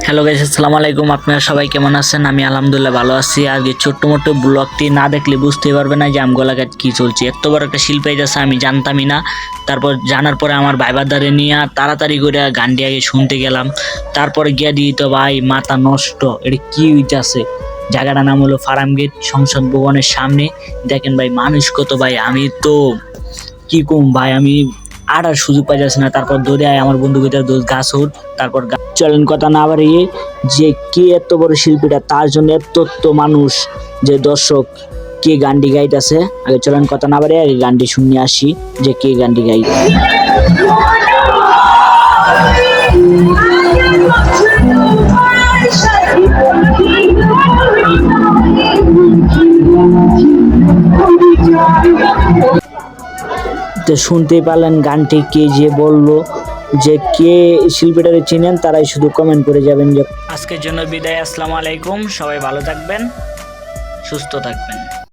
Hello guys, আসসালামু আলাইকুম। আপনারা সবাই কেমন আছেন? আমি আলহামদুলিল্লাহ ভালো আছি। আজকে ছোট্ট মোটো ব্লগটি না দেখলে বুঝতে পারবে না যে আমগোলাঘাট কি চলছে। এত বড় একটা শিল্প আছে আমি জানতামই না। তারপর জানার পরে আমার ভাইবার দ্বারে নিয়ে তাড়াতাড়ি করে গানটি আগে শুনতে গেলাম। তারপরে গিয়ে দিই তো ভাই মাথা নষ্ট, এটা কি হইতাছে। জায়গাটার নাম হলো ফার্ম গেট, সংসদ ভবনের সামনে। দেখেন ভাই মানুষ কত ভাই, আমি তো কি কম ভাই, আমি আর সুযোগ পাই যাচ্ছে না। তারপর দৌড়ে আয় আমার বন্ধু ভিতরে গাছ উঠ। তারপর চলেন কথা না বাড়িয়ে, যে কে এত বড় শিল্পীটা, তার জন্য এত মানুষ, যে দর্শক কে গানটি গাইতেছে। আগে চলেন কথা না বাড়িয়ে আগে গানটি শুনিয়ে আসি যে কে গানটি গাই। তো শুনতেই পারলেন গানটি কে যে বললো, যে কে শিল্পীটাকে চিনেন তারাই শুধু কমেন্ট করে যাবেন। যে আজকের জন্য বিদায়, আসসালামু আলাইকুম। সবাই ভালো থাকবেন, সুস্থ থাকবেন।